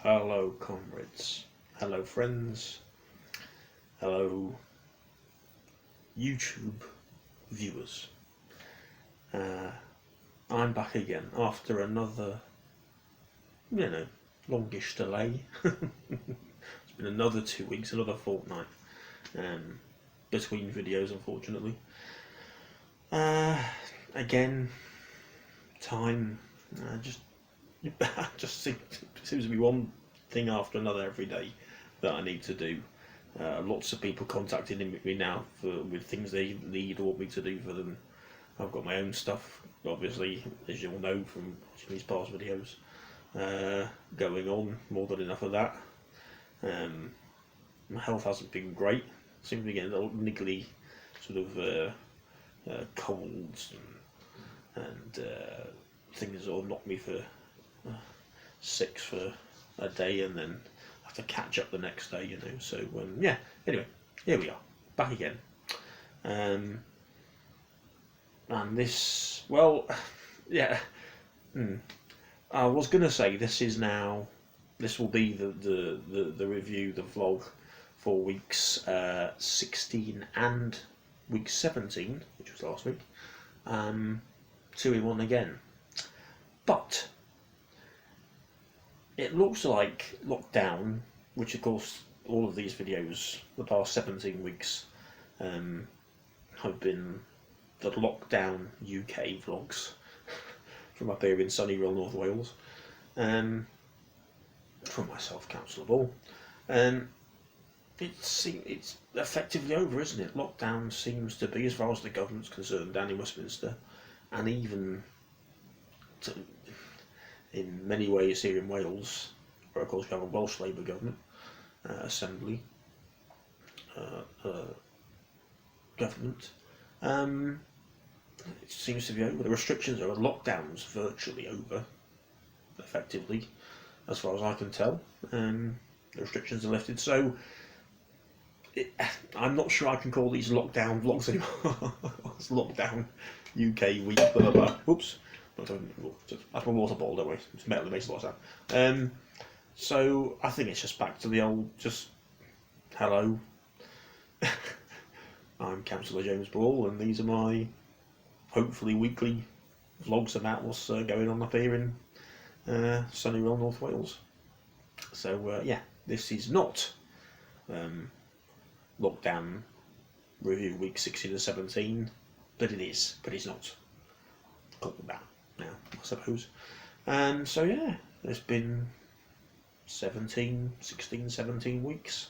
Hello, comrades. Hello, friends. Hello, YouTube viewers. I'm back again after another, longish delay. It's been another 2 weeks, another fortnight between videos, unfortunately. Again, time just seems to be one thing after another every day that I need to do. Lots of people contacting me now with things they need or want me to do for them. I've got my own stuff, obviously, as you'll know from watching these past videos, going on. More than enough of that. My health hasn't been great. I seem to be getting a little niggly sort of colds and things that will knock me for 6 for a day and then have to catch up the next day, So anyway, here we are, back again. And this, I was gonna say this will be the review, the vlog for weeks 16 and week 17, which was last week. 2 in 1 again, but it looks like lockdown, which of course all of these videos the past 17 weeks have been the lockdown UK vlogs from up here in sunny rural North Wales, from myself, Councillor Ball. It's effectively over, isn't it? Lockdown seems to be, as far as the government's concerned, down in Westminster, and even in many ways here in Wales, where of course we have a Welsh Labour government, Assembly government. It seems to be over. The restrictions are, lockdowns virtually over, effectively, as far as I can tell. The restrictions are lifted, so I'm not sure I can call these lockdown vlogs anymore. It's lockdown UK week, blah blah blah. Oops. That's my water bottle, don't worry. It's metal, it makes a lot of sound. So I think it's just back to the old, hello. I'm Councillor James Ball, and these are my hopefully weekly vlogs about what's going on up here in sunny rural North Wales. So this is not lockdown review week 16 and 17, but it's not. Call it that now, I suppose. There's been 16, 17 weeks,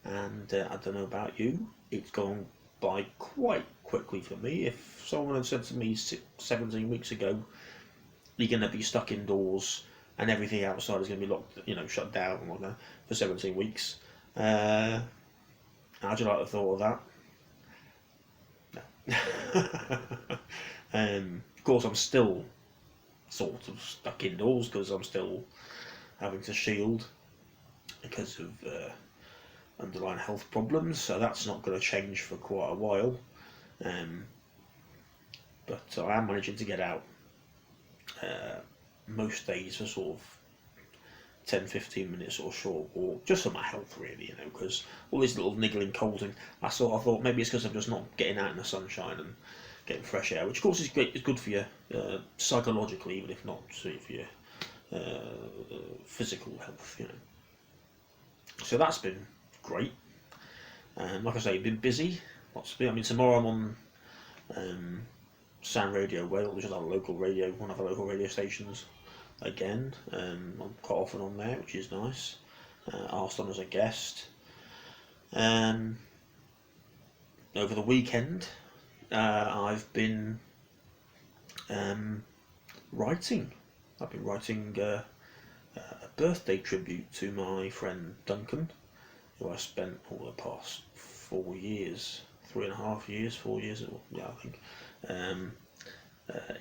and I don't know about you, it's gone by quite quickly for me. If someone had said to me 17 weeks ago, you're going to be stuck indoors and everything outside is going to be locked, shut down and whatnot for 17 weeks, how'd you like the thought of that? No. Of course, I'm still sort of stuck indoors because I'm still having to shield because of underlying health problems, so that's not going to change for quite a while. But I am managing to get out most days for sort of 10-15 minutes or short walk, just for my health really, because all these little niggling colds, and I thought maybe it's because I'm just not getting out in the sunshine and getting fresh air, which of course is great. It's good for you psychologically, even if not for your physical health, So that's been great. Like I say, been busy. Tomorrow I'm on Sound Radio Wales, which is our local radio, one of our local radio stations. Again, I'm quite often on there, which is nice. Asked on as a guest. Over the weekend, I've been writing. I've been writing a birthday tribute to my friend Duncan, who I spent all the past 4 years, 3.5 years, 4 years, I think,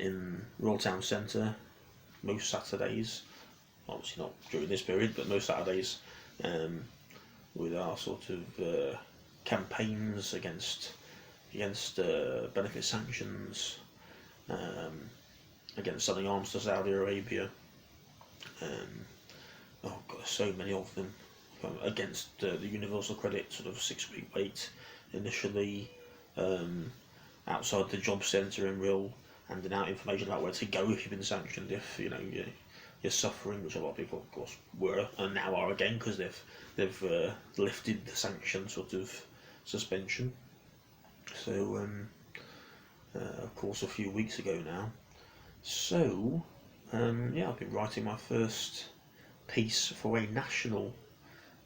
in Royal Town Centre, most Saturdays, obviously not during this period, but most Saturdays, with our sort of campaigns against benefit sanctions, against selling arms to Saudi Arabia, oh god, there's so many of them, against the universal credit sort of 6 week wait initially, outside the job centre and real handing out information about where to go if you've been sanctioned, if you're suffering, which a lot of people of course were and now are again, because they've lifted the sanction sort of suspension. So of course a few weeks ago now. So yeah, I've been writing my first piece for a national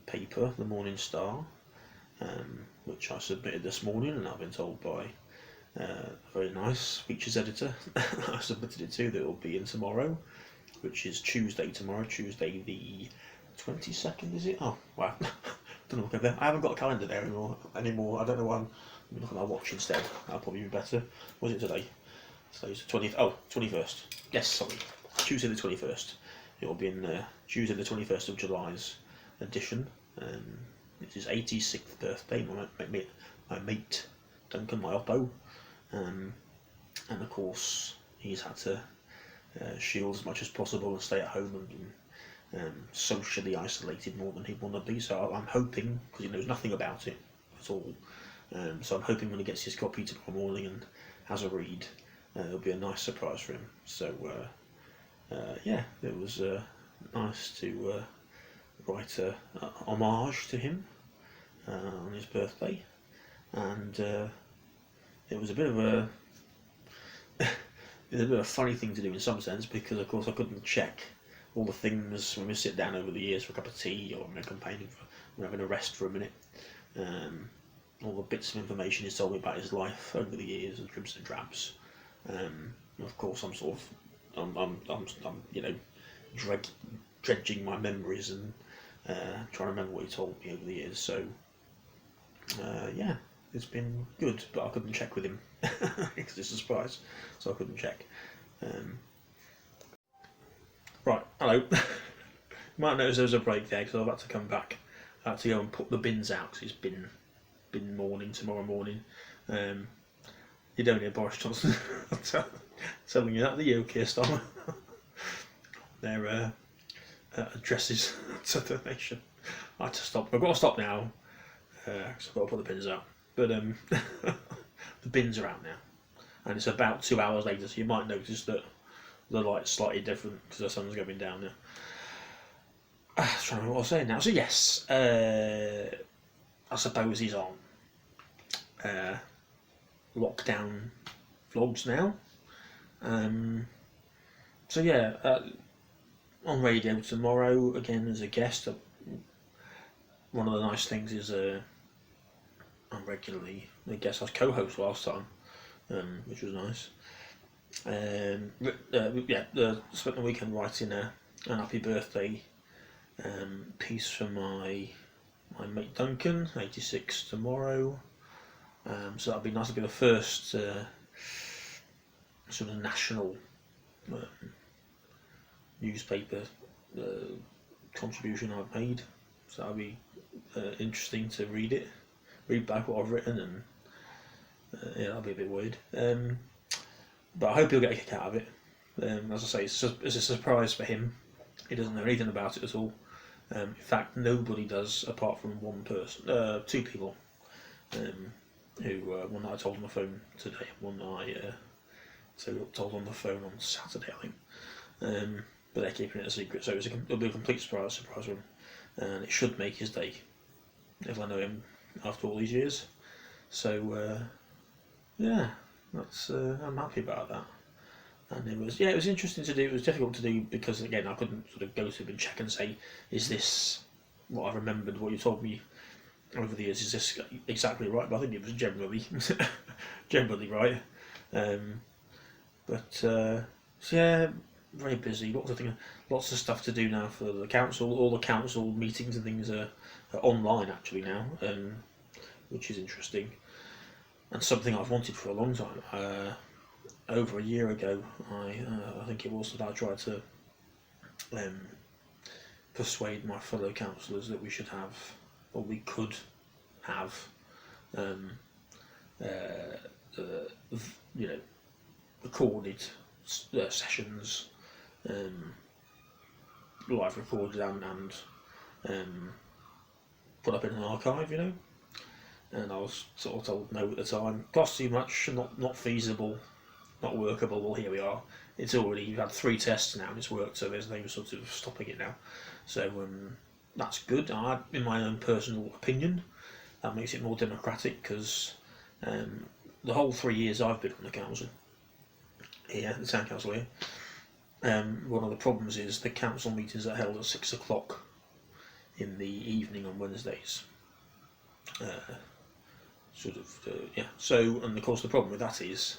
paper, the Morning Star, which I submitted this morning, and I've been told by a very nice features editor I submitted it to that it will be in tomorrow, which is Tuesday tomorrow, Tuesday the 22nd, is it? Oh, wow. Don't look over there. I haven't got a calendar there anymore. I don't know why I'm looking at my watch instead. That'll probably be better. What is it today? Today's the 21st. Yes, sorry. Tuesday the 21st. It will be in Tuesday the 21st of July's edition. It's his 86th birthday, my mate Duncan, my oppo. And of course he's had to shield as much as possible and stay at home and been socially isolated more than he'd want to be. So I'm hoping, because he knows nothing about it at all, so I'm hoping when he gets his copy tomorrow morning and has a read, it'll be a nice surprise for him. So yeah, it was nice to write a homage to him on his birthday, and it was a bit of a it's a bit of a funny thing to do in some sense, because of course I couldn't check all the things when we sit down over the years for a cup of tea, or I'm campaigning for, we're having a rest for a minute. All the bits of information he's told me about his life over the years, and dribs and drabs. Of course, I'm sort of, I'm dredging my memories and trying to remember what he told me over the years. So yeah, it's been good, but I couldn't check with him because it's a surprise, so I couldn't check. Right, hello. You might notice there was a break there because I've had to come back. I had to go and put the bins out because it's bin morning tomorrow morning. You don't hear Boris Johnson telling you that, the UK style. Their addresses to the nation. I had to stop. I've got to stop now because I've got to put the bins out. But the bins are out now, and it's about 2 hours later, so you might notice that the light's slightly different because the sun's going down now. I was trying to remember what I was saying now. So yes, I suppose he's on lockdown vlogs now. So yeah, on radio tomorrow again as a guest. One of the nice things is I'm regularly the guest as co-host last time, which was nice. Yeah, spent the weekend writing an happy birthday piece for my mate Duncan, 86 tomorrow. So that'd be nice to be the first sort of national newspaper contribution I've made. So that'd be interesting to read back what I've written, and yeah, that'll be a bit weird. But I hope he'll get a kick out of it. As I say, it's a surprise for him. He doesn't know anything about it at all. In fact, nobody does, apart from one person, two people, who one that I told on the phone today, one that I told on the phone on Saturday, I think. But they're keeping it a secret, so it'll be a complete surprise for him, and it should make his day if I know him after all these years. So yeah, that's I'm happy about that. And it was interesting to do. It was difficult to do because again I couldn't sort of go to him and check and say, is this what I remembered, what you told me over the years, is this exactly right? But I think it was generally right. So yeah, very busy. Lots of stuff to do now for the council. All the council meetings and things are online actually now, which is interesting and something I've wanted for a long time. Over a year ago, I think it was, that I tried to persuade my fellow councillors that we should have, or we could have, recorded sessions live recorded and put up in an archive, you know. And I was sort of told no at the time. Cost too much, not feasible, not workable. Well, here we are. It's already, you've had 3 tests now and it's worked, so there's no sort of stopping it now. So that's good. In my own personal opinion, that makes it more democratic, because the whole 3 years I've been on the council here, the town council here, one of the problems is the council meetings are held at 6 o'clock in the evening on Wednesdays. So, and of course the problem with that is,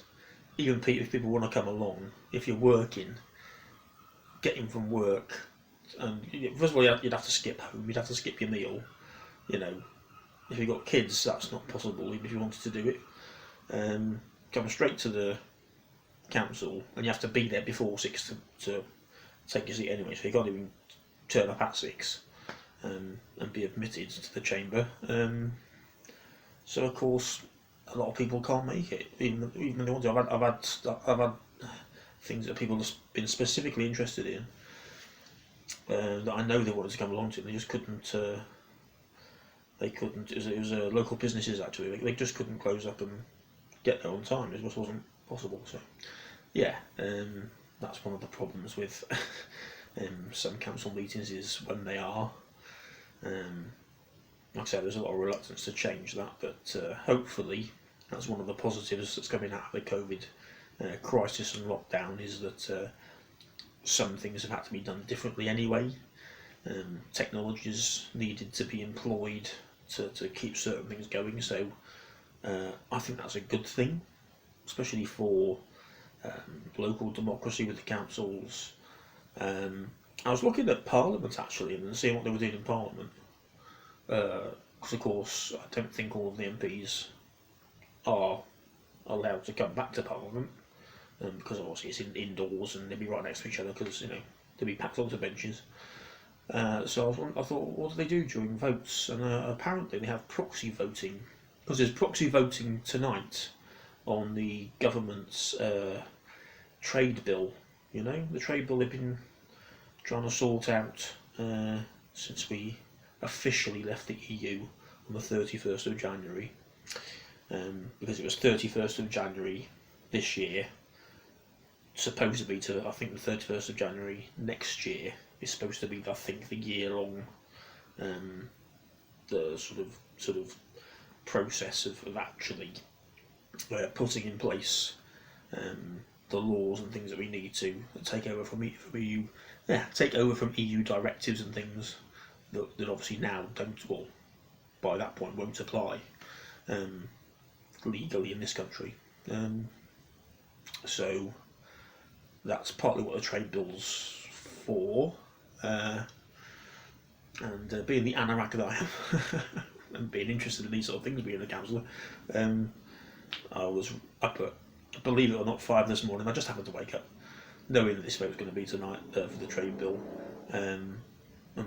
even if people want to come along, if you're working, getting from work, and first of all you'd have to skip home, you'd have to skip your meal, you know. If you've got kids, that's not possible, even if you wanted to do it. Come straight to the council, and you have to be there before 6 to take your seat anyway, so you can't even turn up at 6 and be admitted to the chamber. So of course, a lot of people can't make it, even when they want to. I've had things that people have been specifically interested in, that I know they wanted to come along to, and they just couldn't. They couldn't. It was local businesses actually. They just couldn't close up and get there on time. It just wasn't possible. So, yeah, that's one of the problems with some council meetings, is when they are. Like I said, there's a lot of reluctance to change that, but hopefully that's one of the positives that's coming out of the COVID crisis and lockdown, is that some things have had to be done differently anyway. Technologies needed to be employed to keep certain things going, so I think that's a good thing, especially for local democracy with the councils. I was looking at Parliament actually and seeing what they were doing in Parliament, because of course I don't think all of the MPs are allowed to come back to Parliament, because obviously it's indoors and they'll be right next to each other, because, you know, they'll be packed onto benches. So I thought, what do they do during votes? And apparently they have proxy voting, because there's proxy voting tonight on the government's trade bill. You know, the trade bill they've been trying to sort out since we officially left the EU on the 31st of January. Because it was 31st of January this year, supposedly to, I think, the 31st of January next year is supposed to be, I think, the year-long the sort of process of actually putting in place the laws and things that we need to take over from EU, take over from EU directives and things that obviously now don't, well, by that point won't apply legally in this country. So that's partly what the trade bill's for. And being the anorak that I am, and being interested in these sort of things, being a councillor, I was up at, believe it or not, 5 this morning. I just happened to wake up knowing that this vote was going to be tonight for the trade bill, and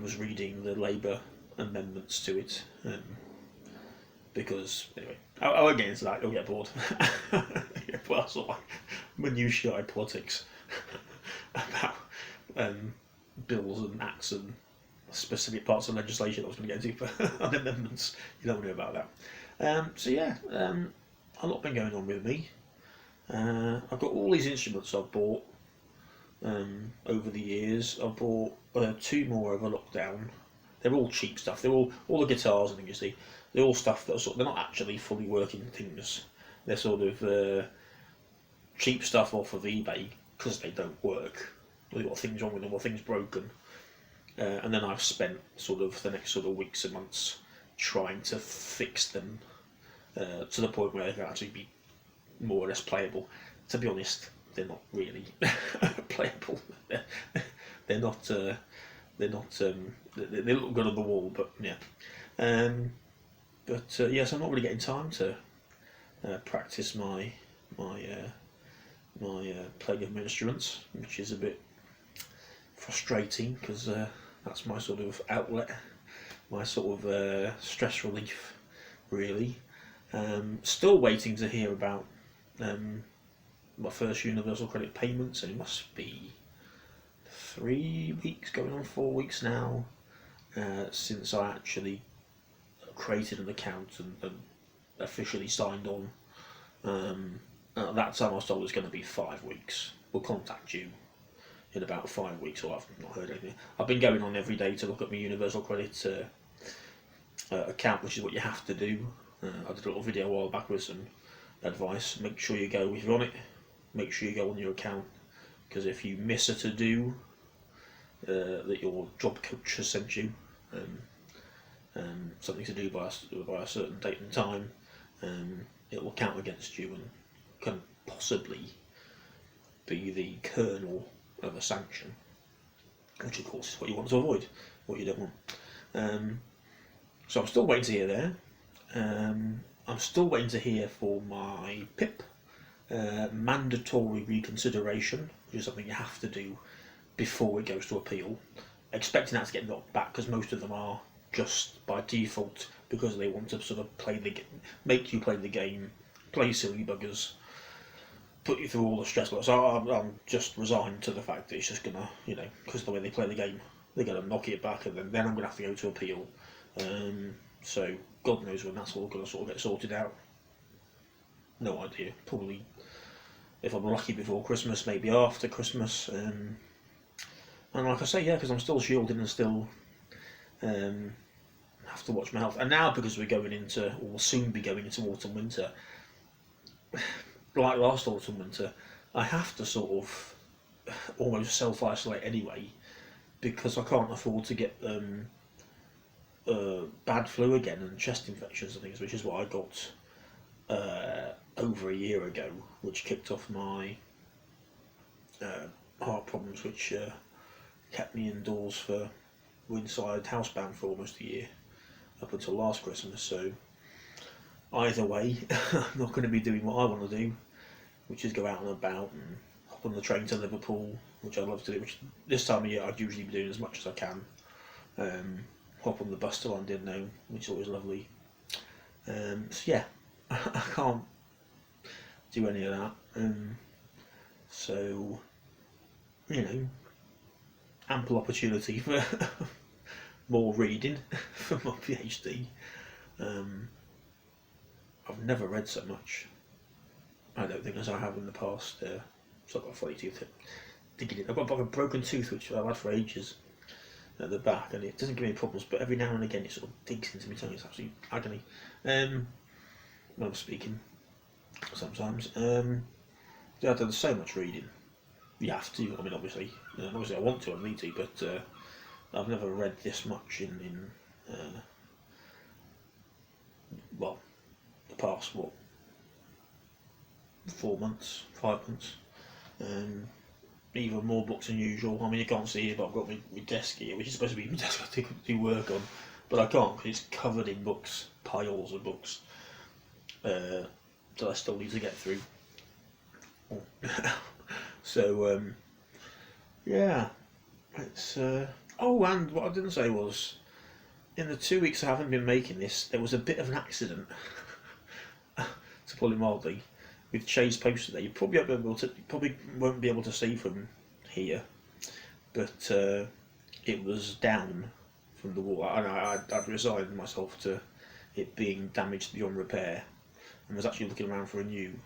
was reading the Labour amendments to it, because, anyway, I won't get into that, you'll get bored. Well, sort of like minutiae politics about bills and acts and specific parts of legislation I was going to get into, but on amendments, you don't know about that. So yeah, a lot been going on with me. I've got all these instruments I've bought over the years. I bought 2 more over lockdown. They're all cheap stuff. They're all the guitars and things, you see. They're all stuff that are they're not actually fully working things. They're sort of cheap stuff off of eBay because they don't work. They've got things wrong with them or things broken. And then I've spent sort of the next sort of weeks and months trying to fix them to the point where they can actually be more or less playable. To be honest, they're not really playable. They're not. They look good on the wall, but yeah. Yes, I'm not really getting time to practice my playing of instruments, which is a bit frustrating because that's my sort of outlet, my sort of stress relief, really. Still waiting to hear about my first universal credit payments, and it must be 3 weeks, going on 4 weeks now, since I actually created an account and officially signed on. At that time I was told it was going to be 5 weeks. We'll contact you in about 5 weeks, or I've not heard anything. I've been going on every day to look at my Universal Credit account, which is what you have to do. I did a little video a while back with some advice. Make sure you go, if you're on it, make sure you go on your account, because if you miss a to-do that your job coach has sent you, something to do by a certain date and time, it will count against you and can possibly be the kernel of a sanction, which of course is what you want to avoid, what you don't want. So I'm still waiting to hear there. I'm still waiting to hear for my PIP, mandatory reconsideration, which is something you have to do before it goes to appeal. Expecting that to get knocked back, because most of them are just by default, because they want to sort of make you play the game, play silly buggers, put you through all the stress. So I'm just resigned to the fact that it's just gonna, because of the way they play the game, they're gonna knock it back, and then I'm gonna have to go to appeal. So God knows when that's all gonna sort of get sorted out. No idea. Probably, if I'm lucky, before Christmas, maybe after Christmas. And like I say, yeah, because I'm still shielding and still have to watch my health. And now, because we're going into, or will soon be going into autumn winter, like last autumn winter, I have to sort of almost self-isolate anyway, because I can't afford to get bad flu again and chest infections and things, which is what I got over a year ago, which kicked off my heart problems, which kept me indoors for inside housebound for almost a year, up until last Christmas. So either way, I'm not going to be doing what I want to do, which is go out and about and hop on the train to Liverpool, which I love to do, which this time of year I'd usually be doing as much as I can. Hop on the bus to London now, which is always lovely. So yeah, I can't do any of that. So, ample opportunity for more reading for my PhD. I've never read so much, I don't think, as I have in the past. So I've got a funny tooth digging in. I've got a broken tooth, which I've had for ages, at the back, and it doesn't give me problems, but every now and again it sort of digs into my tongue. It's absolute agony when I'm speaking sometimes. Yeah, I've done so much reading. You have to. I mean, obviously I want to, I need to, but I've never read this much in well, the past 4 months, 5 months. Even more books than usual. I mean, you can't see it, but I've got my desk here, which is supposed to be my desk I do work on, but I can't, because it's covered in books, piles of books that I still need to get through. So yeah, it's oh, and what I didn't say was, in the 2 weeks I haven't been making this, there was a bit of an accident, to put it mildly, with Chase Post today. You probably won't be able to see from here, but it was down from the wall, and I'd resigned myself to it being damaged beyond repair, and was actually looking around for a new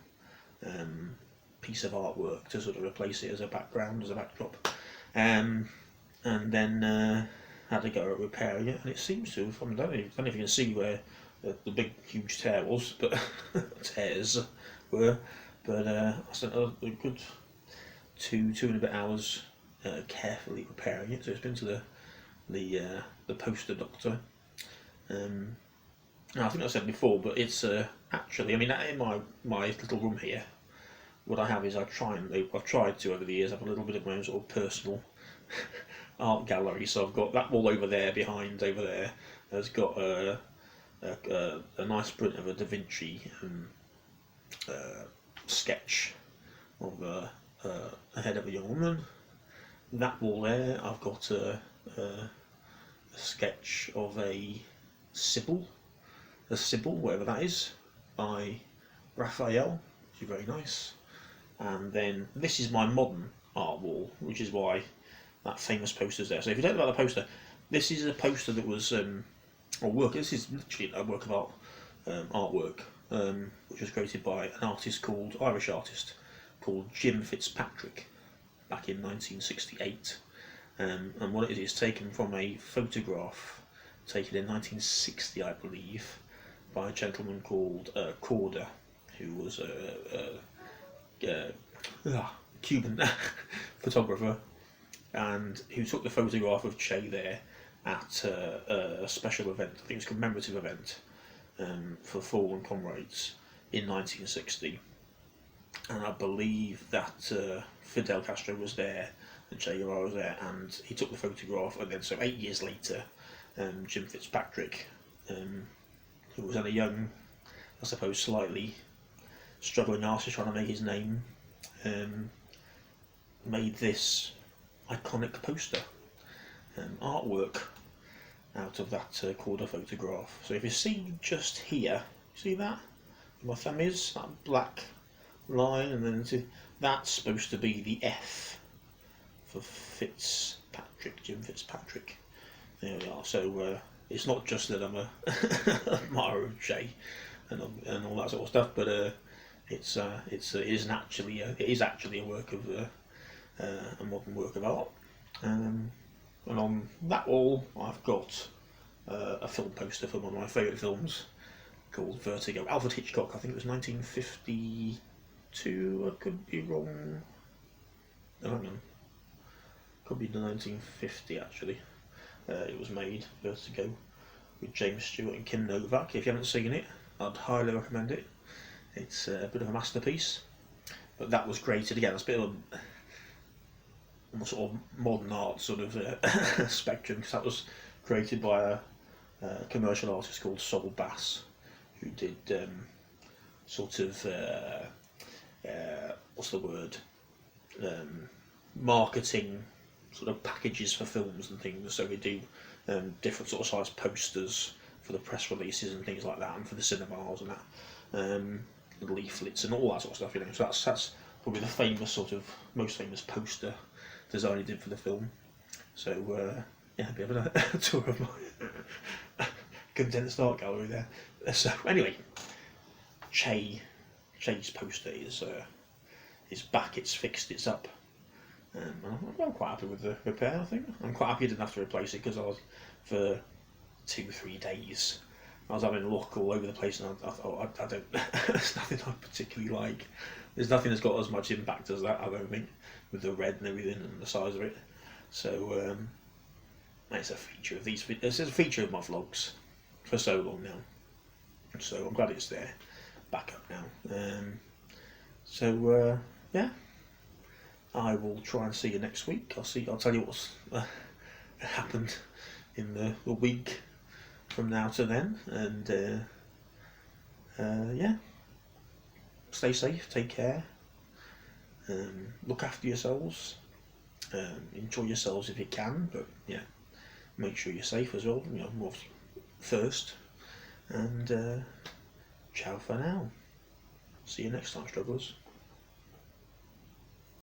piece of artwork to sort of replace it as a background, as a backdrop, and then had to go at repairing it, and it seems to have, I don't know if you can see where the big huge tear was, but tears were, but I spent a good two and a bit hours carefully repairing it. So it's been to the poster doctor. I think I said before, but it's actually, I mean, in my little room here, what I have is I've tried to over the years have a little bit of my own sort of personal art gallery. So I've got that wall over there, behind over there has got a nice print of a Da Vinci sketch of a head of a young woman. That wall there, I've got a sketch of a Sybil, whatever that is, by Raphael, which is very nice. And then this is my modern art wall, which is why that famous poster's there. So if you don't know about the poster, this is a poster that was or work. This is literally a work of art, artwork, which was created by an artist called Irish artist called Jim Fitzpatrick back in 1968. And what it is taken from a photograph taken in 1960, I believe, by a gentleman called Corder, who was a Cuban photographer, and who took the photograph of Che there at a special event. I think it was a commemorative event for fallen comrades in 1960. And I believe that Fidel Castro was there and Che Guevara was there, and he took the photograph. And then, so 8 years later, Jim Fitzpatrick, who was a young, I suppose, slightly struggling artist trying to make his name, made this iconic poster artwork out of that Corder photograph. So if you see just here, see that? Where my thumb is, that black line, and then that's supposed to be the F for Fitzpatrick, Jim Fitzpatrick. There we are. So it's not just that I'm a admirer of Che and all that sort of stuff, but it is actually a work of a modern work of art. And on that wall, I've got a film poster from one of my favourite films called Vertigo. Alfred Hitchcock, I think it was 1952. I could be wrong. No, hang on. Could be 1950 actually. It was made, Vertigo, with James Stewart and Kim Novak. If you haven't seen it, I'd highly recommend it. It's a bit of a masterpiece. But that was created again. It's a bit of a sort of modern art sort of spectrum, because that was created by a commercial artist called Sol Bass, who did sort of what's the word? Marketing sort of packages for films and things. So we do different sort of size posters for the press releases and things like that, and for the cinemas and that, leaflets and all that sort of stuff. You know, so that's probably the famous sort of most famous poster design he did for the film. So yeah, a bit of a tour of my condensed art gallery there. So anyway, Che's poster is back. It's fixed. It's up. I'm quite happy with the repair. I think I'm quite happy I didn't have to replace it, because I was, for 2-3 days, I was having a look all over the place, and I thought I don't. There's nothing I particularly like. There's nothing that's got as much impact as that, I don't think, with the red and everything and the size of it. So it's a feature of these. It's a feature of my vlogs for so long now. So I'm glad it's there, back up now. So yeah. I will try and see you next week. I'll tell you what's happened in the week from now to then, and yeah, stay safe, take care, look after yourselves, enjoy yourselves if you can, but yeah, make sure you're safe as well. You know, more first, and ciao for now. See you next time, strugglers.